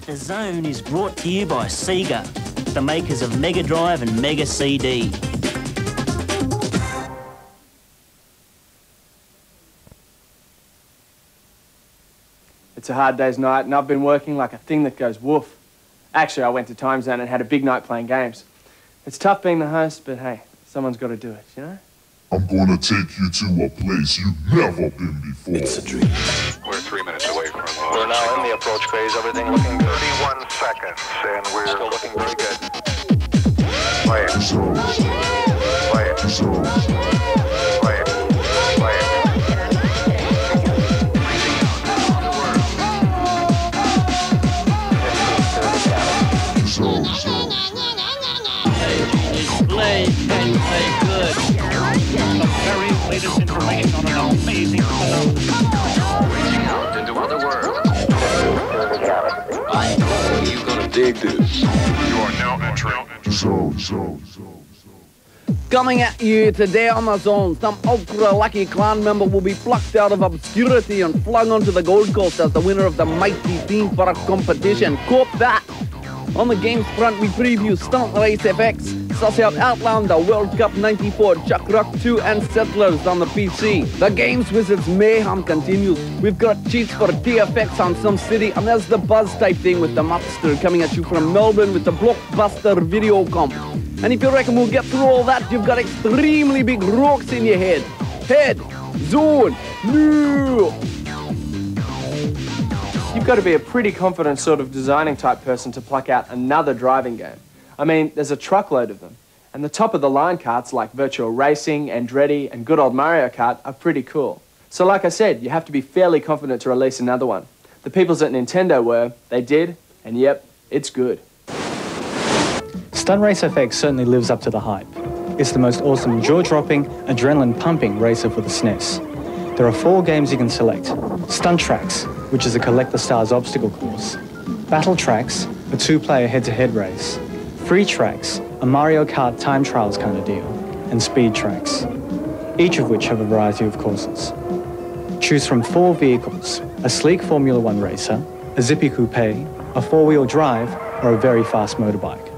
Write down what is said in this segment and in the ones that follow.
The Zone is brought to you by Sega, the makers of Mega Drive and Mega CD. It's a hard day's night and I've been working like a thing that goes woof. Actually, I went to Time Zone and had a big night playing games. It's tough being the host, but hey, someone's got to do it, you know? I'm gonna take you to a place you've never been before. It's a dream. We're 3 minutes away from... We're now in the approach phase, everything looking good. 31 seconds, and we're Still looking very good. Play it. Play it. Play it. Play it. Play and play good. The very latest information on an amazing film. Into other worlds. You're gonna dig this. You are now entering. Coming at you today on the Zone, some ultra-lucky clan member will be plucked out of obscurity and flung onto the Gold Coast as the winner of the mighty theme park competition. Cop that! On the games front, we preview Stunt Race FX, suss out Outlander, World Cup 94, Chuck Rock 2, and Settlers on the PC. The Games Wizards mayhem continues. We've got cheats for TFX on some city, and there's the buzz type thing with the Mupster coming at you from Melbourne with the Blockbuster video comp. And if you reckon we'll get through all that, you've got extremely big rocks in your head. Zone, no! You've got to be a pretty confident sort of designing type person to pluck out another driving game. I mean, there's a truckload of them. And the top of the line carts like Virtual Racing, Andretti, and good old Mario Kart are pretty cool. So like I said, you have to be fairly confident to release another one. The peoples at Nintendo were, they did, and yep, it's good. Stunt Race FX certainly lives up to the hype. It's the most awesome jaw-dropping, adrenaline-pumping racer for the SNES. There are 4 games you can select. Stunt Tracks, which is a Collect the Stars obstacle course. Battle Tracks, a 2-player head-to-head race. Free Tracks, a Mario Kart time trials kind of deal. And Speed Tracks, each of which have a variety of courses. Choose from 4 vehicles, a sleek Formula 1 racer, a zippy coupe, a 4-wheel drive, or a very fast motorbike.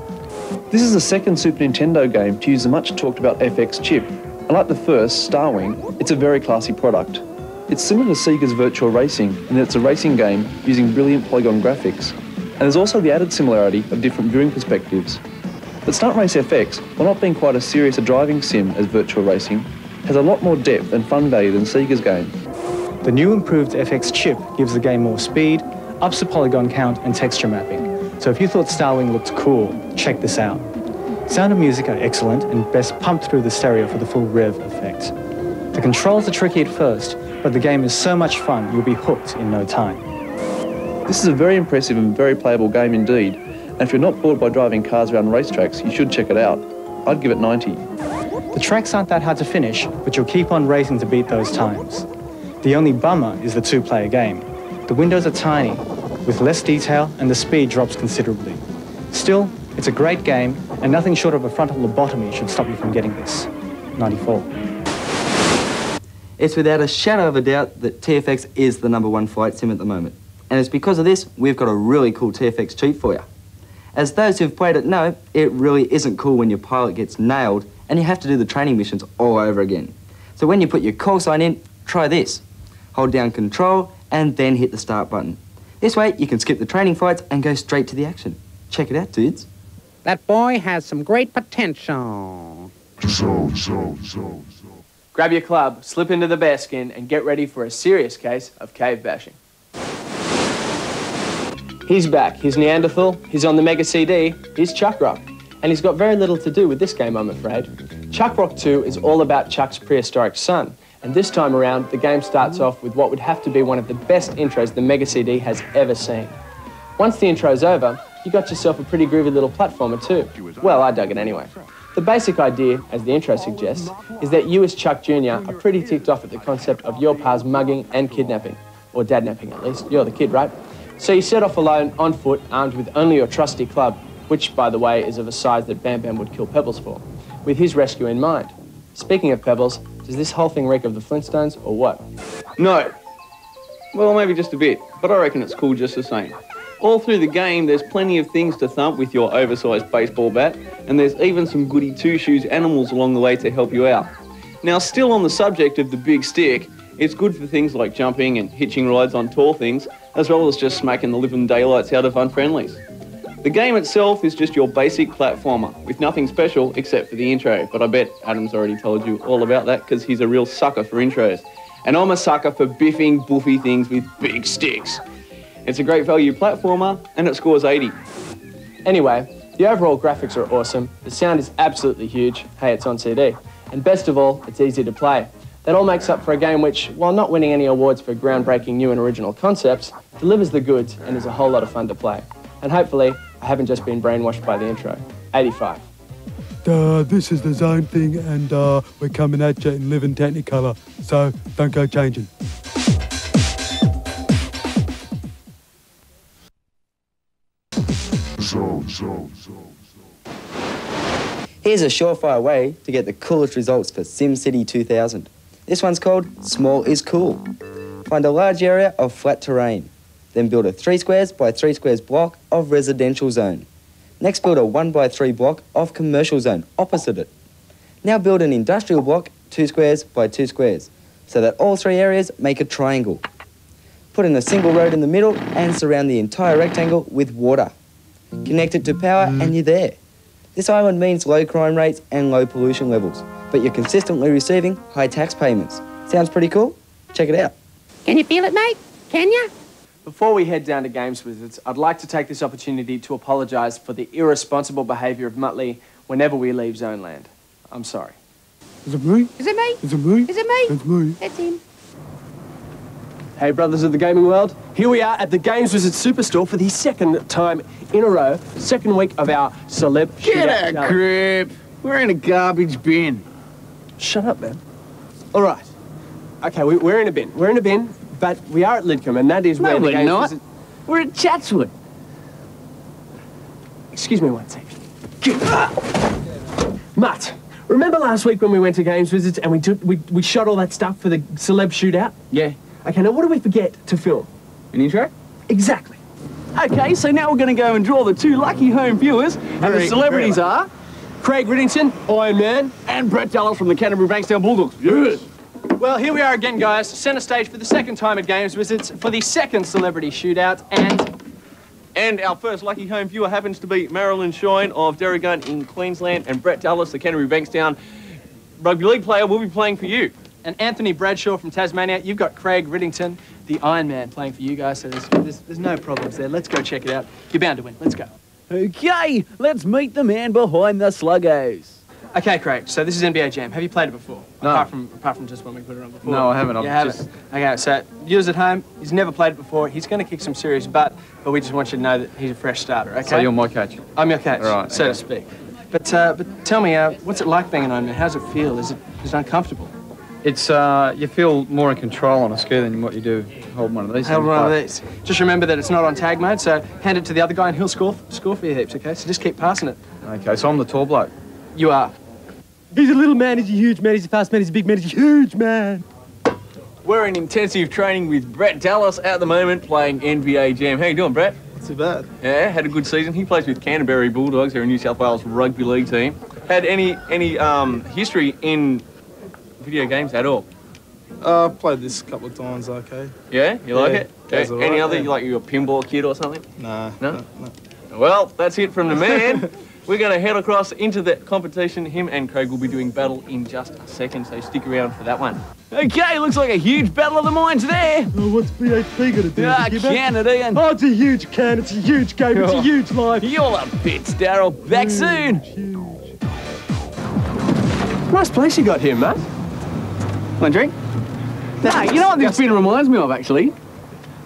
This is the second Super Nintendo game to use the much talked about FX chip. Unlike the first, Starwing, it's a very classy product. It's similar to Sega's Virtual Racing in that it's a racing game using brilliant polygon graphics. And there's also the added similarity of different viewing perspectives. But Stunt Race FX, while not being quite as serious a driving sim as Virtual Racing, has a lot more depth and fun value than Sega's game. The new improved FX chip gives the game more speed, ups the polygon count and texture mapping. So if you thought Starwing looked cool, check this out. Sound and music are excellent and best pumped through the stereo for the full rev effect. The controls are tricky at first, but the game is so much fun you'll be hooked in no time. This is a very impressive and very playable game indeed, and if you're not bored by driving cars around racetracks, you should check it out. I'd give it 90. The tracks aren't that hard to finish, but you'll keep on racing to beat those times. The only bummer is the 2-player game. The windows are tiny, with less detail, and the speed drops considerably. Still, it's a great game, and nothing short of a frontal lobotomy should stop you from getting this. 94. It's without a shadow of a doubt that TFX is the #1 flight sim at the moment. And it's because of this, we've got a really cool TFX cheat for you. As those who've played it know, it really isn't cool when your pilot gets nailed and you have to do the training missions all over again. So when you put your call sign in, try this. Hold down Control and then hit the start button. This way, you can skip the training fights and go straight to the action. Check it out, dudes. That boy has some great potential. Grab your club, slip into the bearskin, and get ready for a serious case of cave bashing. He's back. He's Neanderthal, he's on the Mega CD, he's Chuck Rock. And he's got very little to do with this game, I'm afraid. Chuck Rock 2 is all about Chuck's prehistoric son. And this time around, the game starts off with what would have to be one of the best intros the Mega CD has ever seen. Once the intro's over, you got yourself a pretty groovy little platformer too. Well, I dug it anyway. The basic idea, as the intro suggests, is that you as Chuck Jr. are pretty ticked off at the concept of your pa's mugging and kidnapping. Or dadnapping at least, you're the kid, right? So you set off alone, on foot, armed with only your trusty club, which, by the way, is of a size that Bam Bam would kill Pebbles for, with his rescue in mind. Speaking of Pebbles, does this whole thing reek of the Flintstones, or what? No. Well, maybe just a bit, but I reckon it's cool just the same. All through the game, there's plenty of things to thump with your oversized baseball bat, and there's even some goody two-shoes animals along the way to help you out. Now, still on the subject of the big stick, it's good for things like jumping and hitching rides on tall things, as well as just smacking the living daylights out of unfriendlies. The game itself is just your basic platformer, with nothing special except for the intro, but I bet Adam's already told you all about that because he's a real sucker for intros. And I'm a sucker for biffing, boofy things with big sticks. It's a great value platformer, and it scores 80. Anyway, the overall graphics are awesome, the sound is absolutely huge, hey, it's on CD, and best of all, it's easy to play. That all makes up for a game which, while not winning any awards for groundbreaking new and original concepts, delivers the goods and is a whole lot of fun to play. And hopefully, I haven't just been brainwashed by the intro. 85. This is the Zone thing, and we're coming at you in living Technicolor, so don't go changing. Here's a surefire way to get the coolest results for SimCity 2000. This one's called Small is Cool. Find a large area of flat terrain. Then build a 3 squares by 3 squares block of residential zone. Next, build a 1 by 3 block of commercial zone opposite it. Now build an industrial block 2 squares by 2 squares so that all 3 areas make a triangle. Put in a single road in the middle and surround the entire rectangle with water. Connect it to power and you're there. This island means low crime rates and low pollution levels, but you're consistently receiving high tax payments. Sounds pretty cool? Check it out. Can you feel it, mate? Can you? Before we head down to Games Wizards, I'd like to take this opportunity to apologise for the irresponsible behaviour of Muttley whenever we leave Zone Land. I'm sorry. Is it me? Is it me? Is it me? Is it me? It's me. It's him. Hey, brothers of the gaming world. Here we are at the Games Wizards Superstore for the second time in a row, second week of our celeb Get shootout out, crib. We're in a garbage bin. Shut up, man. All right. Okay, we're in a bin. We're in a bin, but we are at Lidcombe, and that is where the Games Wizards... We're at Chatswood. Excuse me one second. Mutt, remember last week when we went to Games Wizards and we shot all that stuff for the celeb shootout? Yeah. Okay, now what do we forget to film? An intro? Exactly. Okay, so now we're going to go and draw the 2 lucky home viewers, and the celebrities are Craig Riddington, Iron Man, and Brett Dallas from the Canterbury Bankstown Bulldogs. Yes. Well, here we are again, guys. Centre stage for the second time at Games Wizards for the second celebrity shootout, And our first lucky home viewer happens to be Marilyn Shine of Darragun in Queensland, and Brett Dallas, the Canterbury Bankstown rugby league player, will be playing for you. And Anthony Bradshaw from Tasmania. You've got Craig Riddington, the Iron Man, playing for you guys, so there's no problems there. Let's go check it out. You're bound to win. Let's go. Okay, let's meet the man behind the sluggos. Okay, Craig, so this is NBA Jam. Have you played it before? No. Apart from just when we put it on before. No, I haven't. You haven't? Okay, so viewers at home, he's never played it before. He's going to kick some serious butt, but we just want you to know that he's a fresh starter, okay? So you're my coach? I'm your coach, right, so to speak. But tell me, what's it like being an Iron Man? How does it feel? Is it uncomfortable? It's, you feel more in control on a ski than what you do holding one of these. Hold one of these. Just remember that it's not on tag mode, so hand it to the other guy and he'll score for you heaps, okay? So just keep passing it. Okay, so I'm the tall bloke. You are. He's a little man, he's a huge man, he's a fast man, he's a big man, he's a huge man. We're in intensive training with Brett Dallas at the moment, playing NBA Jam. How you doing, Brett? Not too bad. Yeah, had a good season. He plays with Canterbury Bulldogs. They're a New South Wales rugby league team. Had any history in video games at all? I've played this a couple of times, okay. Yeah? You like it? Goes all right, Any other, yeah. like you're a pinball kid or something? Nah. No? Well, that's it from the man. We're going to head across into the competition. Him and Craig will be doing battle in just a second, so stick around for that one. Okay, looks like a huge battle of the minds there. Oh, what's BHP going to do? Ah, Canadian. Oh, it's a huge can, it's a huge game, it's a huge life. You're a bits, Daryl. Back soon. Huge. Nice place you got here, mate. Want a drink? Nah, you know what this bin reminds me of, actually?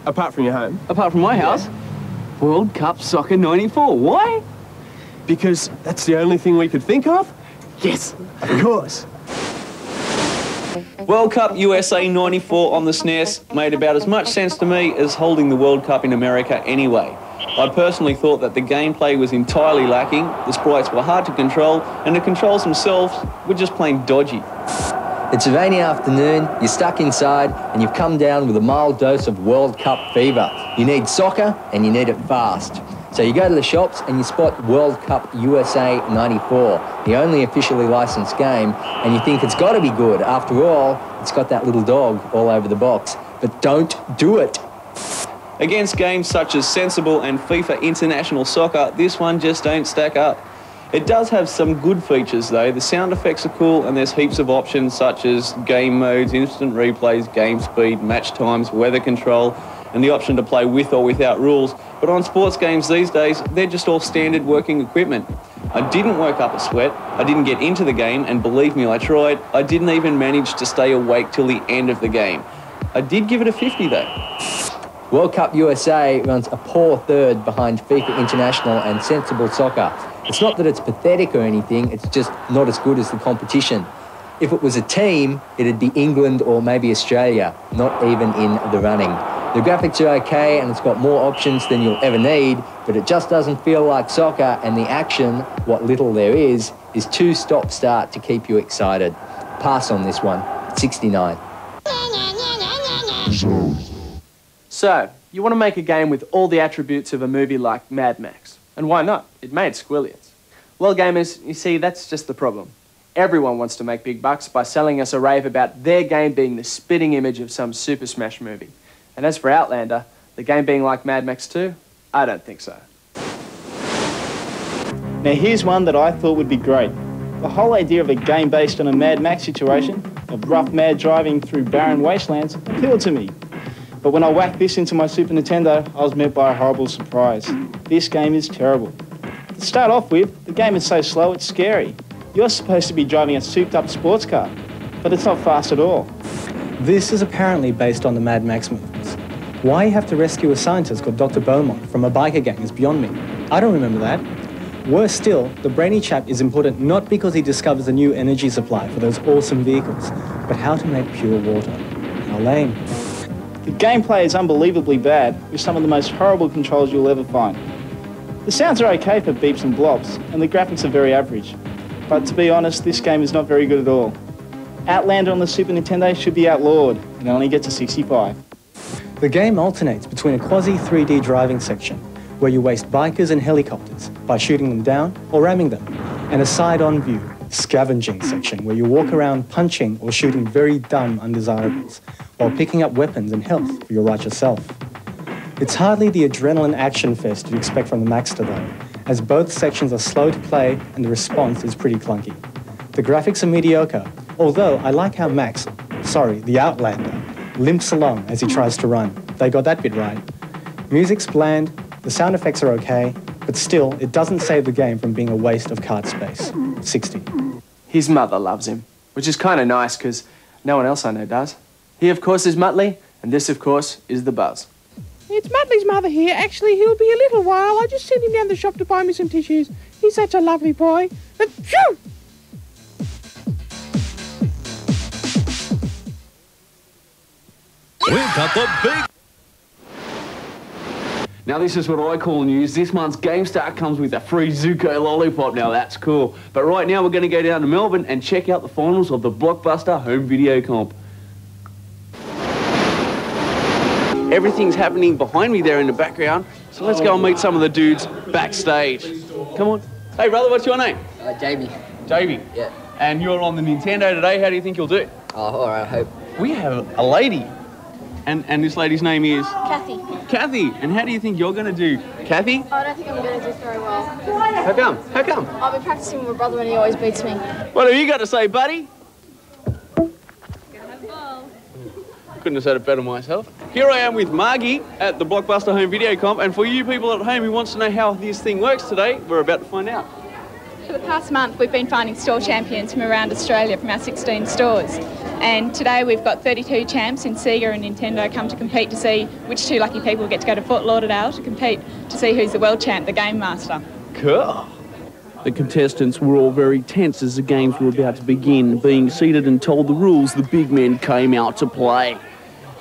Apart from your home. Apart from my house? World Cup Soccer 94. Why? Because that's the only thing we could think of? Yes, of course. World Cup USA 94 on the SNES made about as much sense to me as holding the World Cup in America anyway. I personally thought that the gameplay was entirely lacking, the sprites were hard to control, and the controls themselves were just plain dodgy. It's a rainy afternoon, you're stuck inside, and you've come down with a mild dose of World Cup fever. You need soccer, and you need it fast. So you go to the shops and you spot World Cup USA 94, the only officially licensed game, and you think it's got to be good. After all, it's got that little dog all over the box. But don't do it. Against games such as Sensible and FIFA International Soccer, this one just don't stack up. It does have some good features though. The sound effects are cool and there's heaps of options such as game modes, instant replays, game speed, match times, weather control, and the option to play with or without rules. But on sports games these days, they're just all standard working equipment. I didn't work up a sweat, I didn't get into the game, and believe me, I tried. I didn't even manage to stay awake till the end of the game. I did give it a 50 though. World Cup USA runs a poor third behind FIFA International and Sensible Soccer. It's not that it's pathetic or anything, it's just not as good as the competition. If it was a team, it'd be England or maybe Australia, not even in the running. The graphics are okay and it's got more options than you'll ever need, but it just doesn't feel like soccer, and the action, what little there is too stop-start to keep you excited. Pass on this one, 69. So, you want to make a game with all the attributes of a movie like Mad Max. And why not? It made squillions. Well, gamers, you see, that's just the problem. Everyone wants to make big bucks by selling us a rave about their game being the spitting image of some Super Smash movie. And as for Outlander, the game being like Mad Max 2, I don't think so. Now here's one that I thought would be great. The whole idea of a game based on a Mad Max situation, of rough mad driving through barren wastelands, appealed to me. But when I whacked this into my Super Nintendo, I was met by a horrible surprise. This game is terrible. To start off with, the game is so slow it's scary. You're supposed to be driving a souped-up sports car, but it's not fast at all. This is apparently based on the Mad Max movies. Why you have to rescue a scientist called Dr. Beaumont from a biker gang is beyond me. I don't remember that. Worse still, the brainy chap is important not because he discovers a new energy supply for those awesome vehicles, but how to make pure water. How lame. The gameplay is unbelievably bad, with some of the most horrible controls you'll ever find. The sounds are okay for beeps and blobs, and the graphics are very average. But to be honest, this game is not very good at all. Outlander on the Super Nintendo should be outlawed, and only get to 65. The game alternates between a quasi-3D driving section, where you waste bikers and helicopters by shooting them down or ramming them, and a side-on view, scavenging section, where you walk around punching or shooting very dumb undesirables, while picking up weapons and health for your righteous self. It's hardly the adrenaline action fest you'd expect from the Maxter though, as both sections are slow to play and the response is pretty clunky. The graphics are mediocre, although I like how the Outlander, limps along as he tries to run. They got that bit right. Music's bland, the sound effects are okay, but still, it doesn't save the game from being a waste of card space. 60. His mother loves him, which is kind of nice because no one else I know does. He, of course, is Muttley, and this, of course, is The Buzz. It's Muttley's mother here. Actually, he'll be a little while. I just sent him down the shop to buy me some tissues. He's such a lovely boy. But, phew! We've got the big... Now this is what I call news. This month's GameStar comes with a free Zuko lollipop. Now that's cool. But right now we're going to go down to Melbourne and check out the finals of the Blockbuster Home Video Comp. Everything's happening behind me there in the background. So let's go and meet some of the dudes backstage. Come on. Hey brother, what's your name? Jamie. Jamie? Yeah. And you're on the Nintendo today. How do you think you'll do? Oh, all right, I hope. We have a lady. And this lady's name is? Kathy. Kathy. And how do you think you're going to do? Kathy? I don't think I'm going to do very well. How come? How come? I've been practicing with my brother and he always beats me. What have you got to say, buddy? Couldn't have said it better myself. Here I am with Margie at the Blockbuster Home Video Comp, and for you people at home who wants to know how this thing works today, we're about to find out. For the past month, we've been finding store champions from around Australia from our 16 stores. And today we've got 32 champs in Sega and Nintendo come to compete to see which two lucky people get to go to Fort Lauderdale to compete to see who's the world champ, the Game Master. Cool. The contestants were all very tense as the games were about to begin. Being seated and told the rules, the big men came out to play.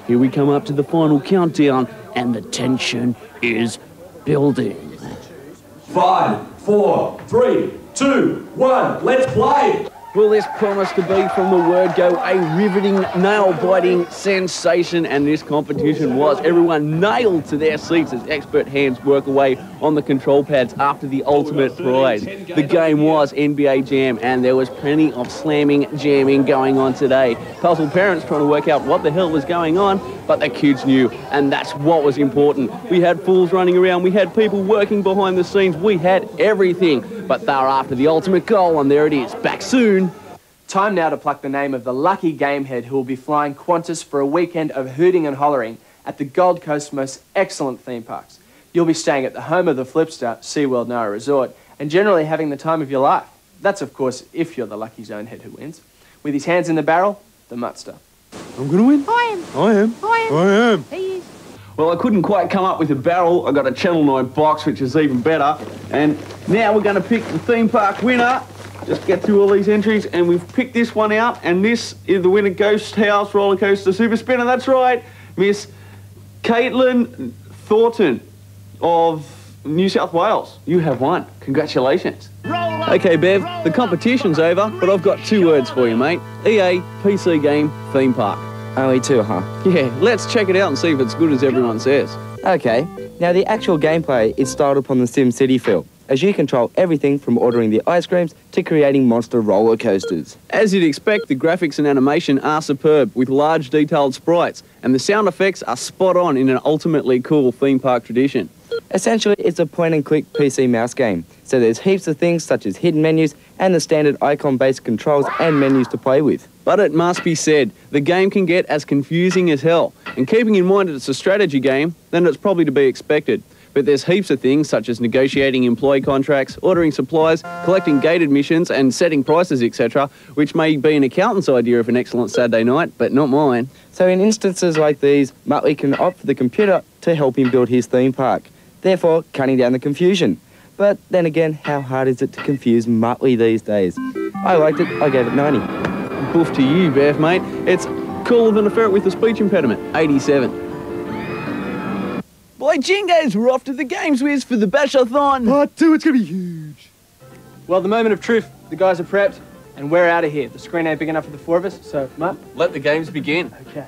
Here we come up to the final countdown, and the tension is building. 5, 4, 3, 2, 1, let's play! Well, this promised to be, from the word go, a riveting, nail-biting sensation, and this competition was. Everyone nailed to their seats as expert hands work away on the control pads after the ultimate prize. The game was NBA Jam, and there was plenty of slamming, jamming going on today. Puzzled parents trying to work out what the hell was going on, but the kids knew, and that's what was important. We had fools running around, we had people working behind the scenes, we had everything, but they were after the ultimate goal, and there it is, back soon. Time now to pluck the name of the lucky gamehead who will be flying Qantas for a weekend of hooting and hollering at the Gold Coast's most excellent theme parks. You'll be staying at the home of the Flipster, SeaWorld Noah Resort, and generally having the time of your life. That's, of course, if you're the lucky zone head who wins. With his hands in the barrel, the Muttster. I'm going to win. I am. I am. I am. I am. He is. Well, I couldn't quite come up with a barrel. I got a Channel 9 box, which is even better. And now we're going to pick the theme park winner. Just get through all these entries, and we've picked this one out, and this is the winner, Ghost House Roller Coaster Super Spinner. That's right, Miss Caitlin Thornton of New South Wales. You have won. Congratulations. Okay, Bev, the competition's over, but I've got 2 words for you, mate. EA PC game theme park. Only 2, huh? Yeah, let's check it out and see if it's good as everyone says. Okay, now the actual gameplay is styled upon the SimCity feel, as you control everything from ordering the ice creams to creating monster roller coasters. As you'd expect, the graphics and animation are superb, with large detailed sprites, and the sound effects are spot on in an ultimately cool theme park tradition. Essentially, it's a point-and-click PC mouse game, so there's heaps of things such as hidden menus and the standard icon-based controls and menus to play with. But it must be said, the game can get as confusing as hell, and keeping in mind that it's a strategy game, then it's probably to be expected. But there's heaps of things such as negotiating employee contracts, ordering supplies, collecting gated missions and setting prices, etc., which may be an accountant's idea of an excellent Saturday night, but not mine. So in instances like these, Muttley can opt for the computer to help him build his theme park, therefore cutting down the confusion. But then again, how hard is it to confuse Muttley these days? I liked it, I gave it 90. Boof to you, Bev, mate. It's cooler than a ferret with a speech impediment. 87. Boy, Jingos, we're off to the Games Whiz for the Bashathon. Part 2, it's going to be huge. Well, the moment of truth. The guys are prepped, and we're out of here. The screen ain't big enough for the 4 of us, so, Mutt. Let the games begin. Okay.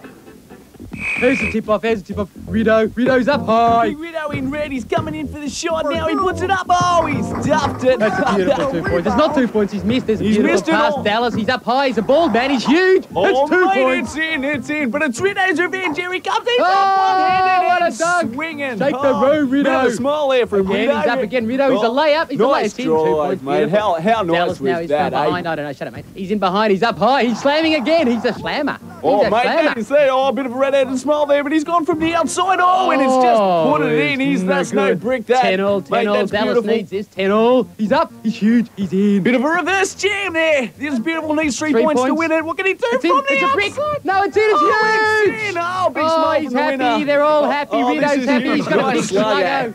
Here's the tip-off, here's the tip-off. Rido's up high. Big Rido in red, he's coming in for the shot now, he puts it up, oh, he's stuffed it. That's a beautiful 2 points. It's not 2 points, he's missed. There's a beautiful missed it pass. all. Dallas, he's up high, he's a bald man, he's huge. Oh, It's 2 mate, points. it's in, but it's Rido's revenge, here he comes, he's Oh, up one-handed what a and dunk. swinging. Shake the room, Bit of Rido. a smile there for Again, Rido. he's up again, Rido, he's a layup. He's nice a layup. It's in 2 drive, points, mate. beautiful. How nice Dallas was now, he's that, from behind. eh? I don't know, shut up, mate. He's in behind, he's up high, he's slamming again. He's a slammer. Oh, He's a mate, slammer. that is there. Oh, a bit of a red-headed smile there, but he's gone from the outside. Oh, and it's just put it in. That's no brick, that. 10-all, Mate, 10-all. that's Dallas beautiful. needs this. 10-all. He's up. He's huge. He's in. Bit of a reverse jam there. This is beautiful. Needs 3 points to win it. What can he do It's from in. the It's a outside? brick. No, it's in. It's huge. It's in. Oh, big Oh, smile he's from the happy. winner. They're all happy. Oh, Rido's this is happy. huge. He's got a big Nice slugger. slugger.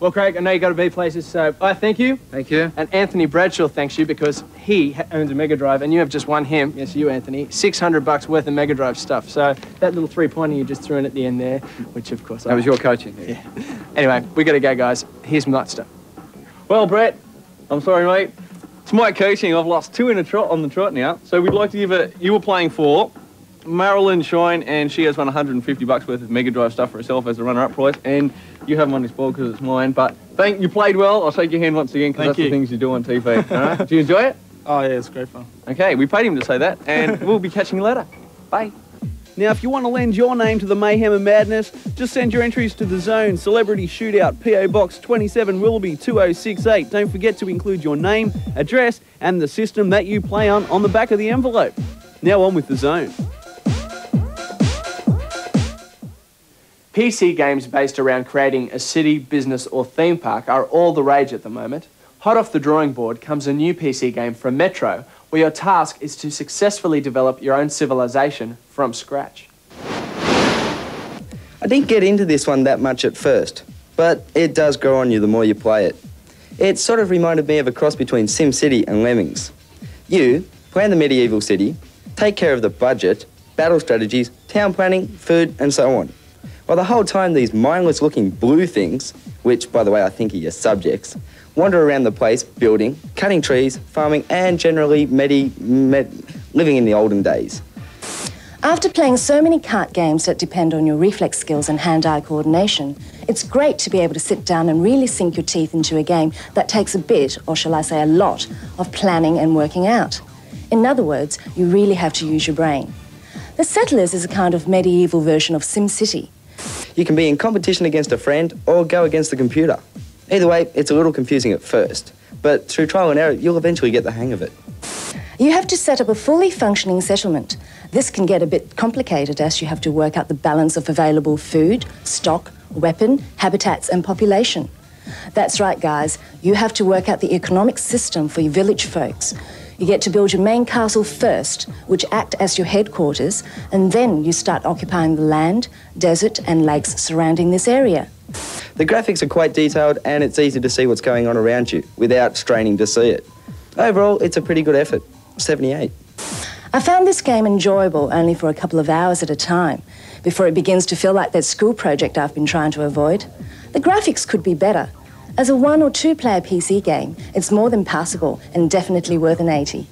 Well, Craig, I know you got to be places, so I thank you. Thank you. And Anthony Bradshaw thanks you because he owns a Mega Drive, and you have just won him, yes, you, Anthony, $600 worth of Mega Drive stuff. So that little 3-pointer you just threw in at the end there, which of course That was your coaching. Yeah. Anyway, we got to go, guys. Here's Muttster. Well, Brett, I'm sorry, mate. It's my coaching. I've lost 2 in a trot on the trot now. So we'd like to give it. You were playing for Marilyn Shine, and she has won $150 worth of Mega Drive stuff for herself as a runner-up prize. And you haven't won this ball because it's mine. But you played well. I'll shake your hand once again because that's the things you do on TV. All right? Did you enjoy it? Oh, yeah, it's great fun. Okay, we paid him to say that, and we'll be catching you later. Bye. Now, if you want to lend your name to the mayhem and madness, just send your entries to The Zone, Celebrity Shootout, PO Box 27 Willoughby 2068. Don't forget to include your name, address, and the system that you play on the back of the envelope. Now on with The Zone. PC games based around creating a city, business, or theme park are all the rage at the moment. Hot off the drawing board comes a new PC game from Metro, where your task is to successfully develop your own civilization from scratch. I didn't get into this one that much at first, but it does grow on you the more you play it. It sort of reminded me of a cross between SimCity and Lemmings. You plan the medieval city, take care of the budget, battle strategies, town planning, food, and so on. While the whole time these mindless-looking blue things which, by the way, I think are your subjects, wander around the place building, cutting trees, farming, and generally living in the olden days. After playing so many cart games that depend on your reflex skills and hand-eye coordination, it's great to be able to sit down and really sink your teeth into a game that takes a bit, or shall I say a lot, of planning and working out. In other words, you really have to use your brain. The Settlers is a kind of medieval version of SimCity. You can be in competition against a friend or go against the computer. Either way, it's a little confusing at first, but through trial and error, you'll eventually get the hang of it. You have to set up a fully functioning settlement. This can get a bit complicated as you have to work out the balance of available food, stock, weapon, habitats and population. That's right, guys. You have to work out the economic system for your village folks. You get to build your main castle first, which act as your headquarters, and then you start occupying the land, desert and lakes surrounding this area. The graphics are quite detailed and it's easy to see what's going on around you without straining to see it. Overall, it's a pretty good effort. 78. I found this game enjoyable only for a couple of hours at a time, before it begins to feel like that school project I've been trying to avoid. The graphics could be better. As a 1- or 2-player PC game, it's more than passable and definitely worth an 80.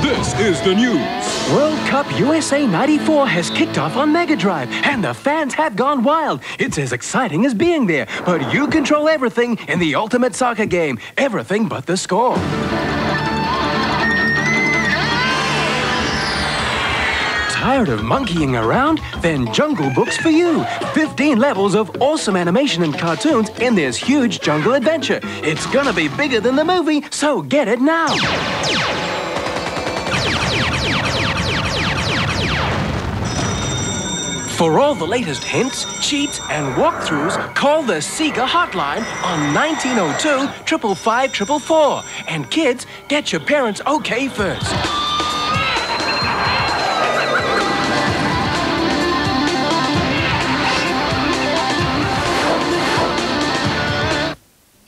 This is the news. World Cup USA 94 has kicked off on Mega Drive, and the fans have gone wild. It's as exciting as being there, but you control everything in the ultimate soccer game. Everything but the score. Tired of monkeying around? Then Jungle Book's for you. 15 levels of awesome animation and cartoons in this huge jungle adventure. It's gonna be bigger than the movie, so get it now. For all the latest hints, cheats, and walkthroughs, call the Sega hotline on 1902 555 444. And kids, get your parents' okay first.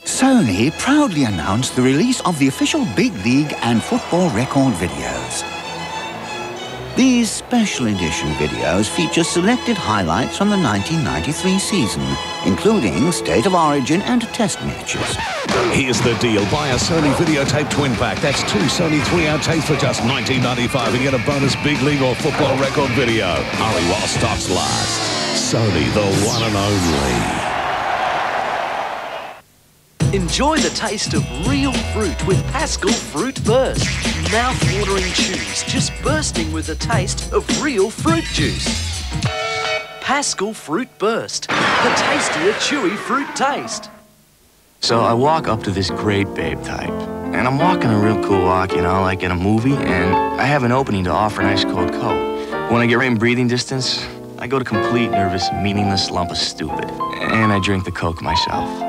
Sony proudly announced the release of the official Big League and Football Record videos. These special edition videos feature selected highlights from the 1993 season, including State of Origin and Test matches. Here's the deal. Buy a Sony Videotape Twin Pack. That's 2 Sony 3-hour tapes for just $19.95 and get a bonus Big League or Football Record video. Hurry while stocks last. Sony, the one and only. Enjoy the taste of real fruit with Pascal Fruit Burst. Mouth-watering chews just bursting with the taste of real fruit juice. Pascal Fruit Burst, the tastier, chewy fruit taste. So I walk up to this great babe type, and I'm walking a real cool walk, you know, like in a movie, and I have an opening to offer an ice cold Coke. When I get right in breathing distance, I go to complete nervous, meaningless lump of stupid, and I drink the Coke myself.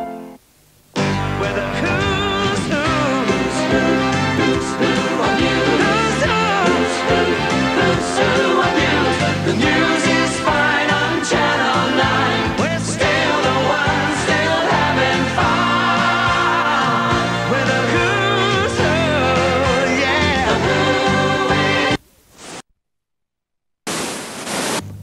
The news is fine on Channel 9. We're still the ones still having fun. We're the who's who,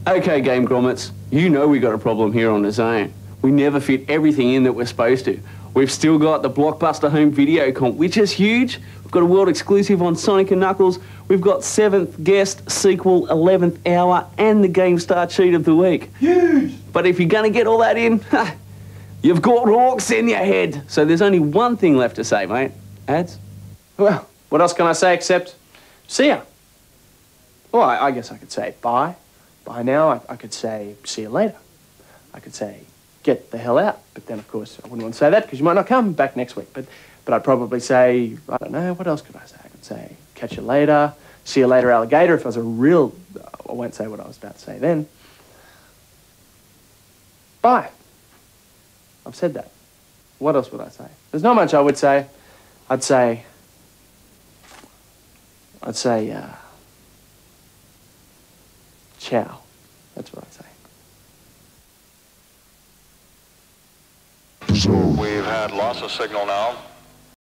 yeah. Okay, Game Grommets, you know we got a problem here on the Zone. We never fit everything in that we're supposed to. We've still got the Blockbuster Home Video Comp, which is huge. We've got a world exclusive on Sonic & Knuckles. We've got 7th Guest, sequel, 11th Hour, and the GameStar Cheat of the Week. Huge! But if you're going to get all that in, you've got rocks in your head. So there's only one thing left to say, mate. Ads? Well, what else can I say except see ya? Well, I guess I could say bye. Bye now. I could say see you later. I could say get the hell out. But then, of course, I wouldn't want to say that because you might not come back next week. But I'd probably say, I don't know, what else could I say? I could say catch you later, see you later, alligator, if I was a real... I won't say what I was about to say then. Bye. I've said that. What else would I say? There's not much I would say. I'd say, ciao. That's what I'd say. We've had loss of signal now.